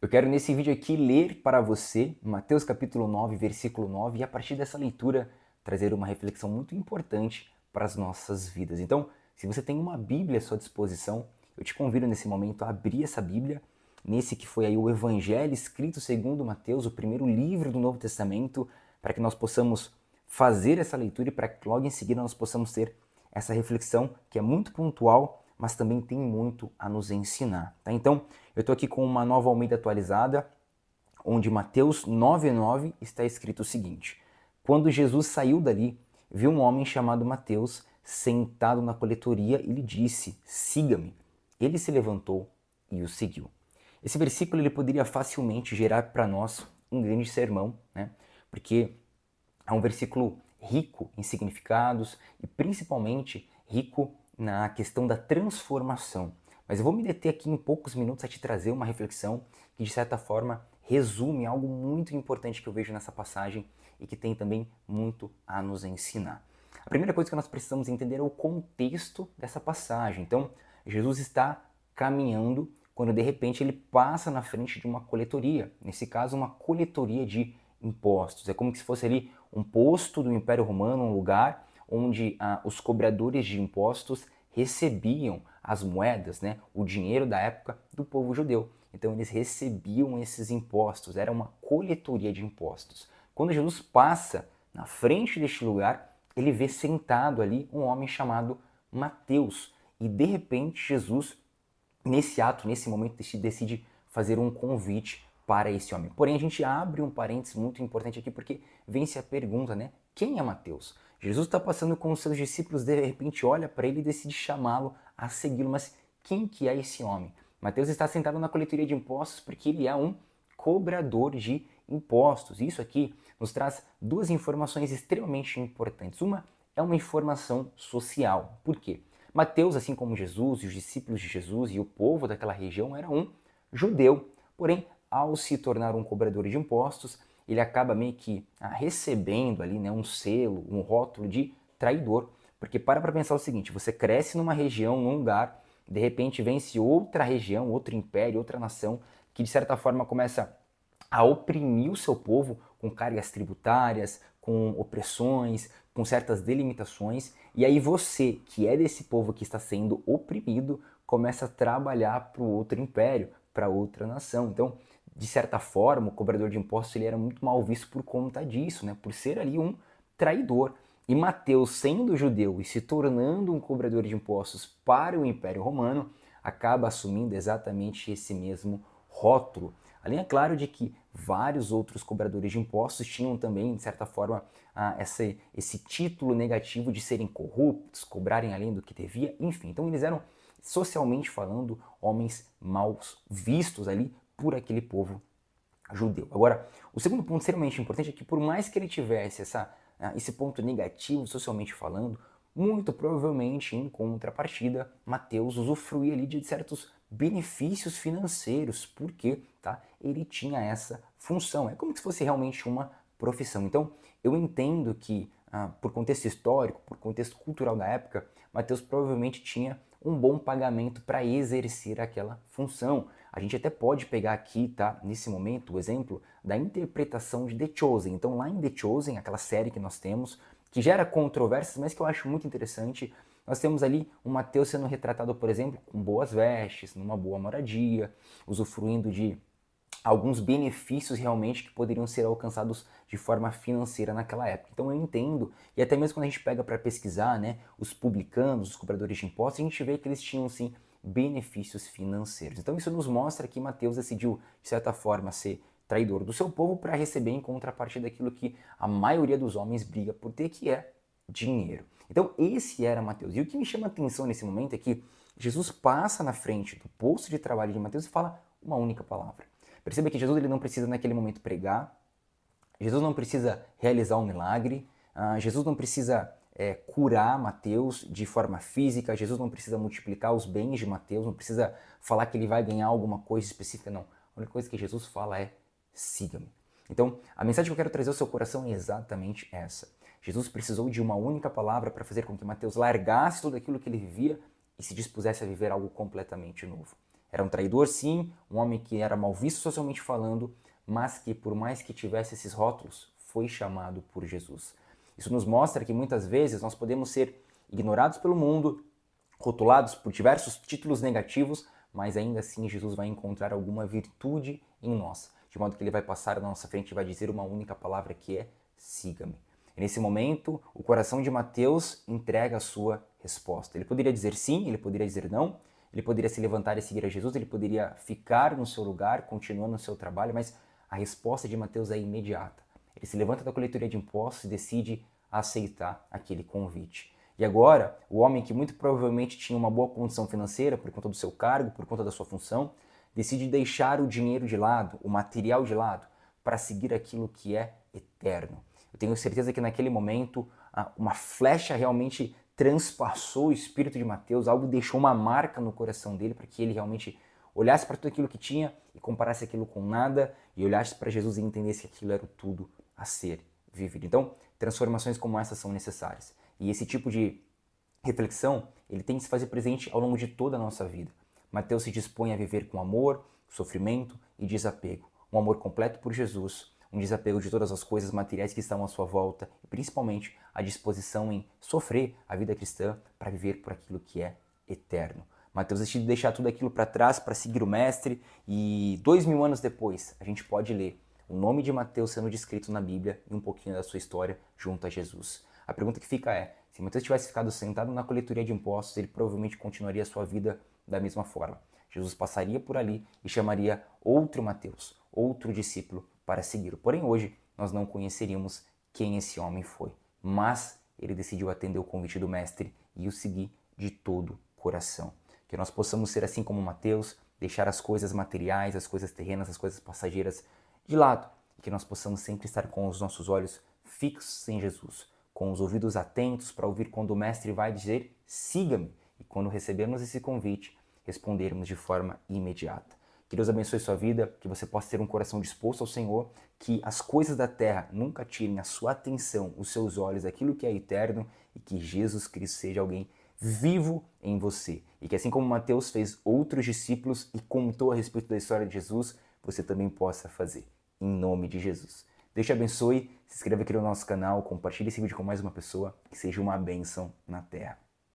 Eu quero nesse vídeo aqui ler para você Mateus capítulo 9, versículo 9, e a partir dessa leitura trazer uma reflexão muito importante para as nossas vidas. Então, se você tem uma Bíblia à sua disposição, eu te convido nesse momento a abrir essa Bíblia, nesse que foi aí o Evangelho escrito segundo Mateus, o primeiro livro do Novo Testamento, para que nós possamos fazer essa leitura e para que logo em seguida nós possamos ter essa reflexão que é muito pontual, mas também tem muito a nos ensinar. Tá? Então, eu estou aqui com uma Nova Almeida atualizada, onde Mateus 9,9 está escrito o seguinte: Quando Jesus saiu dali, viu um homem chamado Mateus sentado na coletoria e lhe disse: Siga-me. Ele se levantou e o seguiu. Esse versículo ele poderia facilmente gerar para nós um grande sermão, né? Porque é um versículo rico em significados e principalmente rico na questão da transformação. Mas eu vou me deter aqui em poucos minutos a te trazer uma reflexão que de certa forma resume algo muito importante que eu vejo nessa passagem e que tem também muito a nos ensinar. A primeira coisa que nós precisamos entender é o contexto dessa passagem. Então, Jesus está caminhando quando de repente ele passa na frente de uma coletoria, nesse caso uma coletoria de impostos. É como se fosse ali um posto do Império Romano, um lugar onde os cobradores de impostos recebiam as moedas, né, o dinheiro da época do povo judeu. Então eles recebiam esses impostos, era uma coletoria de impostos. Quando Jesus passa na frente deste lugar, ele vê sentado ali um homem chamado Mateus. E de repente Jesus, nesse ato, nesse momento, decide fazer um convite para esse homem. Porém, a gente abre um parênteses muito importante aqui, porque vem-se a pergunta, né? Quem é Mateus? Jesus está passando com os seus discípulos, de repente olha para ele e decide chamá-lo a segui-lo. Mas quem que é esse homem? Mateus está sentado na coletoria de impostos porque ele é um cobrador de impostos. Isso aqui nos traz duas informações extremamente importantes. Uma é uma informação social. Por quê? Mateus, assim como Jesus e os discípulos de Jesus e o povo daquela região, era um judeu. Porém, ao se tornar um cobrador de impostos, ele acaba meio que recebendo ali, né, um selo, um rótulo de traidor. Porque para pensar o seguinte, você cresce numa região, num lugar, de repente vence outra região, outro império, outra nação, que de certa forma começa a oprimir o seu povo com cargas tributárias, com opressões, com certas delimitações, e aí você, que é desse povo que está sendo oprimido, começa a trabalhar para o outro império, para outra nação. Então, de certa forma, o cobrador de impostos ele era muito mal visto por conta disso, né? Por ser ali um traidor. E Mateus, sendo judeu e se tornando um cobrador de impostos para o Império Romano, acaba assumindo exatamente esse mesmo rótulo. Além, é claro, de que vários outros cobradores de impostos tinham também, de certa forma, esse título negativo de serem corruptos, cobrarem além do que devia, enfim. Então eles eram, socialmente falando, homens mal vistos ali por aquele povo judeu. Agora, o segundo ponto extremamente importante é que por mais que ele tivesse esse ponto negativo socialmente falando, muito provavelmente, em contrapartida, Mateus usufruía ali de certos benefícios financeiros, porque ele tinha essa função. É como se fosse realmente uma profissão. Então, eu entendo que, por contexto histórico, por contexto cultural da época, Mateus provavelmente tinha um bom pagamento para exercer aquela função. A gente até pode pegar aqui, nesse momento, o exemplo da interpretação de The Chosen. Então, lá em The Chosen, aquela série que nós temos, que gera controvérsias, mas que eu acho muito interessante, nós temos ali o Mateus sendo retratado, por exemplo, com boas vestes, numa boa moradia, usufruindo de alguns benefícios realmente que poderiam ser alcançados de forma financeira naquela época. Então eu entendo, e até mesmo quando a gente pega para pesquisar, né, os publicanos, os cobradores de impostos, a gente vê que eles tinham sim benefícios financeiros. Então isso nos mostra que Mateus decidiu, de certa forma, ser traidor do seu povo para receber em contrapartida daquilo que a maioria dos homens briga por ter, que é dinheiro. Então esse era Mateus. E o que me chama a atenção nesse momento é que Jesus passa na frente do posto de trabalho de Mateus e fala uma única palavra. Perceba que Jesus ele não precisa naquele momento pregar, Jesus não precisa realizar um milagre, Jesus não precisa curar Mateus de forma física, Jesus não precisa multiplicar os bens de Mateus, não precisa falar que ele vai ganhar alguma coisa específica, não. A única coisa que Jesus fala é: siga-me. Então, a mensagem que eu quero trazer ao seu coração é exatamente essa. Jesus precisou de uma única palavra para fazer com que Mateus largasse tudo aquilo que ele vivia e se dispusesse a viver algo completamente novo. Era um traidor, sim, um homem que era mal visto socialmente falando, mas que, por mais que tivesse esses rótulos, foi chamado por Jesus. Isso nos mostra que muitas vezes nós podemos ser ignorados pelo mundo, rotulados por diversos títulos negativos, mas ainda assim Jesus vai encontrar alguma virtude em nós, de modo que ele vai passar na nossa frente e vai dizer uma única palavra que é: siga-me. E nesse momento, o coração de Mateus entrega a sua resposta. Ele poderia dizer sim, ele poderia dizer não, ele poderia se levantar e seguir a Jesus, ele poderia ficar no seu lugar, continuando no seu trabalho, mas a resposta de Mateus é imediata. Ele se levanta da coletoria de impostos e decide aceitar aquele convite. E agora, o homem que muito provavelmente tinha uma boa condição financeira por conta do seu cargo, por conta da sua função, decide deixar o dinheiro de lado, o material de lado, para seguir aquilo que é eterno. Eu tenho certeza que naquele momento uma flecha realmente transpassou o espírito de Mateus, algo deixou uma marca no coração dele para que ele realmente olhasse para tudo aquilo que tinha e comparasse aquilo com nada e olhasse para Jesus e entendesse que aquilo era tudo a ser vivido. Então, transformações como essas são necessárias. E esse tipo de reflexão, ele tem que se fazer presente ao longo de toda a nossa vida. Mateus se dispõe a viver com amor, sofrimento e desapego. Um amor completo por Jesus, um desapego de todas as coisas materiais que estão à sua volta e principalmente a disposição em sofrer a vida cristã para viver por aquilo que é eterno. Mateus decide deixar tudo aquilo para trás para seguir o Mestre e 2000 anos depois a gente pode ler o nome de Mateus sendo descrito na Bíblia e um pouquinho da sua história junto a Jesus. A pergunta que fica é: se Mateus tivesse ficado sentado na coletoria de impostos, ele provavelmente continuaria a sua vida da mesma forma. Jesus passaria por ali e chamaria outro Mateus, outro discípulo, para segui-lo. Porém, hoje, nós não conheceríamos quem esse homem foi. Mas ele decidiu atender o convite do Mestre e o seguir de todo o coração. Que nós possamos ser assim como Mateus, deixar as coisas materiais, as coisas terrenas, as coisas passageiras de lado. E que nós possamos sempre estar com os nossos olhos fixos em Jesus, com os ouvidos atentos para ouvir quando o Mestre vai dizer: siga-me. E quando recebermos esse convite, respondermos de forma imediata. Que Deus abençoe sua vida, que você possa ter um coração disposto ao Senhor, que as coisas da terra nunca tirem a sua atenção, os seus olhos daquilo que é eterno e que Jesus Cristo seja alguém vivo em você. E que assim como Mateus fez outros discípulos e contou a respeito da história de Jesus, você também possa fazer. Em nome de Jesus. Deus te abençoe, se inscreva aqui no nosso canal, compartilhe esse vídeo com mais uma pessoa, que seja uma bênção na terra.